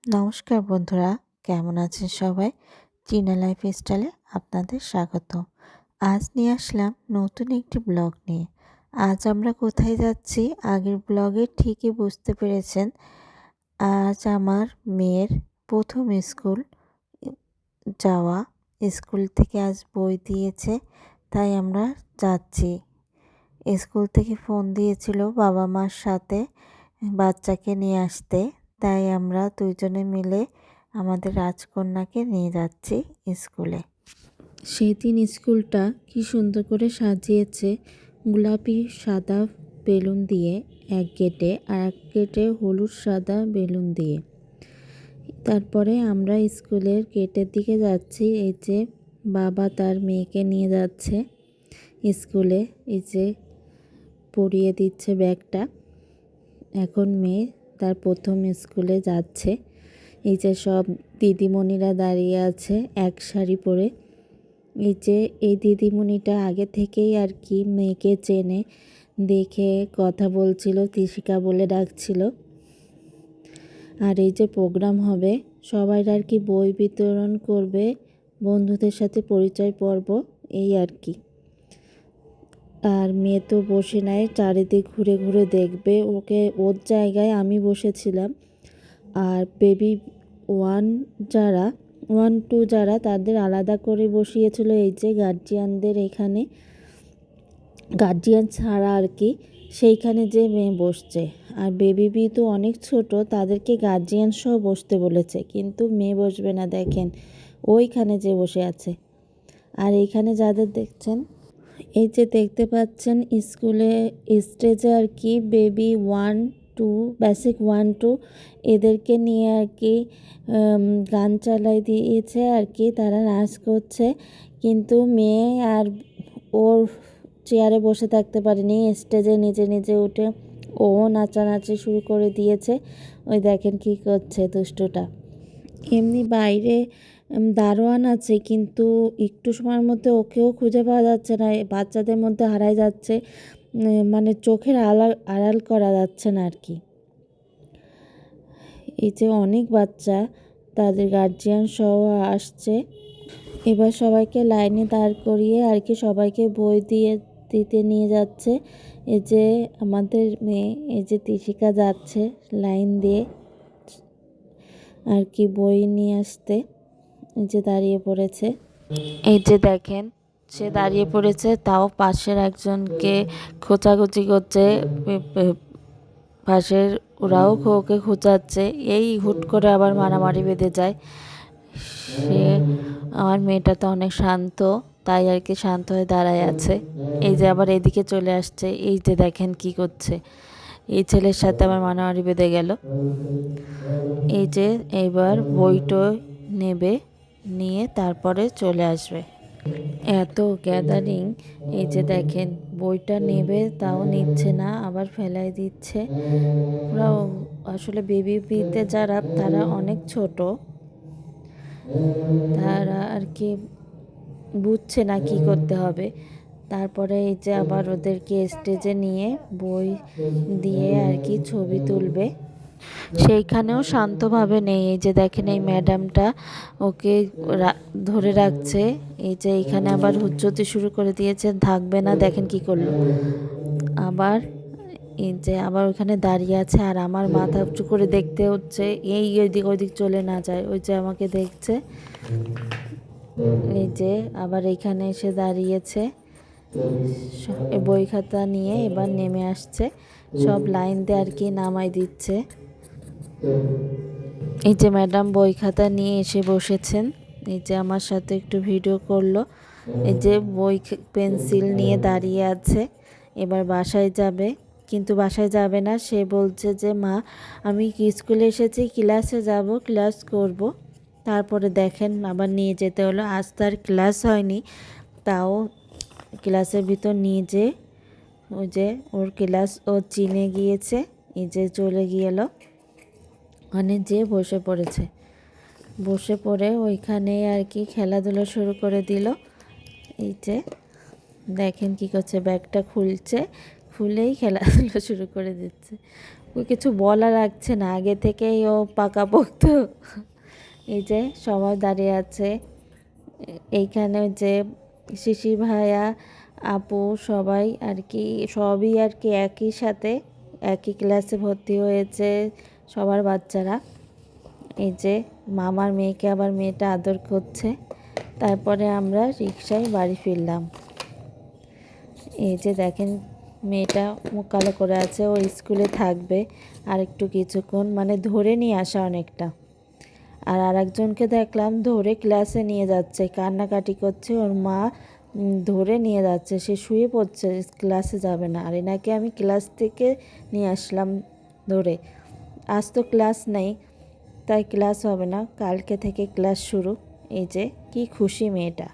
নমস্কার বন্ধুরা, কেমন আছেন সবাই? চীনা লাইফস্টাইলে আপনাদের স্বাগত। আজ নিয়ে আসলাম নতুন একটি ব্লগ নিয়ে। আজ আমরা কোথায় যাচ্ছি আগের ব্লগে ঠিকই বুঝতে পেরেছেন। আজ আমার মেয়ের প্রথম স্কুল যাওয়া। স্কুল থেকে আজ বই দিয়েছে, তাই আমরা যাচ্ছি। স্কুল থেকে ফোন দিয়েছিল বাবা মার সাথে বাচ্চাকে নিয়ে আসতে, তাই আমরা দুজনে মিলে আমাদের রাজকন্যাকে নিয়ে যাচ্ছি স্কুলে। সেদিন স্কুলটা কি সুন্দর করে সাজিয়েছে, গোলাপি সাদা বেলুন দিয়ে এক গেটে, আর এক গেটে হলুদ সাদা বেলুন দিয়ে। তারপরে আমরা স্কুলের গেটের দিকে যাচ্ছি। এই যে বাবা তার মেয়েকে নিয়ে যাচ্ছে স্কুলে, এই যে পরিয়ে দিচ্ছে ব্যাগটা। এখন মেয়ে তার প্রথম স্কুলে যাচ্ছে। এই যে সব দিদিমণিরা দাঁড়িয়ে আছে এক সারি পরে। এই যে এই দিদিমণিটা আগে থেকেই আর কি মেয়েকে চেনে, দেখে কথা বলছিল, তিশিকা বলে ডাকছিল। আর এই যে প্রোগ্রাম হবে, সবাই আর কি বই বিতরণ করবে, বন্ধুদের সাথে পরিচয় পর্ব, এই আর কি। আর মেয়ে তো বসে নাই, চারিদিক ঘুরে ঘুরে দেখবে। ওর জায়গায় আমি বসেছিলাম। আর বেবি 1-2 যারা তাদের আলাদা করে বসিয়েছিল এই যে গার্জিয়ানদের এখানে, গার্জিয়ান ছাড়া আর কি, সেইখানে যে মেয়ে বসছে। আর বেবি বি তো অনেক ছোট, তাদেরকে গার্জিয়ান সহ বসতে বলেছে, কিন্তু মেয়ে বসবে না। দেখেন ওইখানে যে বসে আছে। আর এইখানে যাদের দেখছেন, এই যে দেখতে পাচ্ছেন স্কুলে স্টেজে আর কি বেবি 1-2 বেসিক 1-2 এদেরকে নিয়ে আর কি গান চালাই দিয়েছে আর কি, তারা নাচ করছে। কিন্তু মেয়ে আর ওর চেয়ারে বসে থাকতে পারেনি, স্টেজে নিজে নিজে উঠে ও নাচানাচি শুরু করে দিয়েছে। ওই দেখেন কি করছে দুষ্টুটা। এমনি বাইরে দারোয়ান আছে, কিন্তু একটু সময়ের মধ্যে ওকেও খুঁজে পাওয়া যাচ্ছে না, বাচ্চাদের মধ্যে হারাই যাচ্ছে, মানে চোখের আড়াল করা যাচ্ছে না আর কি। এই যে অনেক বাচ্চা তাদের গার্জিয়ান সহ আসছে। এবার সবাইকে লাইনে দাঁড় করিয়ে আর কি সবাইকে বই দিতে নিয়ে যাচ্ছে। এই যে আমাদের মেয়ে, এই যে তিশিকা যাচ্ছে লাইন দিয়ে আর কি বই নিয়ে আসতে। এই যে দাঁড়িয়ে পড়েছে, এই যে দেখেন সে দাঁড়িয়ে পড়েছে, তাও পাশের একজনকে খোঁচাখুচি করছে। পাশের ওরাও ওকে খোঁচাচ্ছে, এই হুট করে আবার মারামারি বেঁধে যায়। সে আমার মেয়েটা তো অনেক শান্ত, তাই আর কি শান্ত হয়ে দাঁড়ায় আছে। এই যে আবার এদিকে চলে আসছে, এই যে দেখেন কি করছে, এই ছেলের সাথে আমার মারামারি বেঁধে গেল। এই যে এইবার বইটা নেবে, নিয়ে তারপরে চলে আসবে। এত গ্যাদারিং, এই যে দেখেন বইটা নেবে তাও নিচ্ছে না, আবার ফেলাই দিচ্ছে। ওরা আসলে বেবিতে যারা, তারা অনেক ছোট, তারা আর কি বুঝছে না কি করতে হবে। তারপরে এই যে আবার ওদেরকে স্টেজে নিয়ে বই দিয়ে আর কি ছবি তুলবে, সেইখানেও শান্তভাবে নেই। এই যে দেখেন এই ম্যাডামটা ওকে ধরে রাখছে। এই যে এইখানে আবার হুজ্জতি শুরু করে দিয়েছে, থাকবে না, দেখেন কি করলো। আবার এই যে আবার ওখানে দাঁড়িয়ে আছে, আর আমার মাথা উঁচু করে দেখতে হচ্ছে, এই ওইদিক ওইদিক চলে না যায়। ওই যে আমাকে দেখছে। এই যে আবার এইখানে এসে দাঁড়িয়েছে, বই খাতা নিয়ে এবার নেমে আসছে, সব লাইন দিয়ে আর কি নামাই দিচ্ছে। এই যে ম্যাডাম বই খাতা নিয়ে এসে বসেছেন, এই যে আমার সাথে একটু ভিডিও করলো। এই যে বই পেন্সিল নিয়ে দাঁড়িয়ে আছে। এবার বাসায় যাবে, কিন্তু বাসায় যাবে না, সে বলছে যে মা আমি স্কুলে এসেছি, ক্লাসে যাব, ক্লাস করব। তারপরে দেখেন আবার নিয়ে যেতে হলো। আজ তার ক্লাস হয়নি, তাও ক্লাসের ভিতর নিয়ে যে ওই যে ওর ক্লাস ও চিনে গিয়েছে। এই যে চলে গেল, ওখানে যে বসে পড়েছে, বসে পড়ে ওইখানে আর কি খেলাধুলা শুরু করে দিল। এই যে দেখেন কি করছে, ব্যাগটা খুলছে, খুলেই খেলাধুলা শুরু করে দিচ্ছে। কিছু বলা লাগছে না, আগে থেকেই ও পাকাপোক্ত। এই যে সবাই দাঁড়িয়ে আছে এইখানে, যে শিশির ভাইয়া, আপু, সবাই আর কি, সবই আর কি একই সাথে একই ক্লাসে ভর্তি হয়েছে সবার বাচ্চারা। এই যে মামার মেয়েকে আবার মেয়েটা আদর করছে। তারপরে আমরা রিকশায় বাড়ি ফিরলাম। এই যে দেখেন মেয়েটা মুখ কালো করে আছে, ও স্কুলে থাকবে আর একটু কিছুক্ষণ, মানে ধরে নিয়ে আসা অনেকটা। আর আরেকজনকে দেখলাম ধরে ক্লাসে নিয়ে যাচ্ছে, কান্নাকাটি করছে, ওর মা ধরে নিয়ে যাচ্ছে, সে শুয়ে পড়ছে, ক্লাসে যাবে না। আর এনাকে আমি ক্লাস থেকে নিয়ে আসলাম ধরে। আজ তো ক্লাস নেই, তাই ক্লাস হবে না, কালকে থেকে ক্লাস শুরু। এই যে কি খুশি মেয়েটা।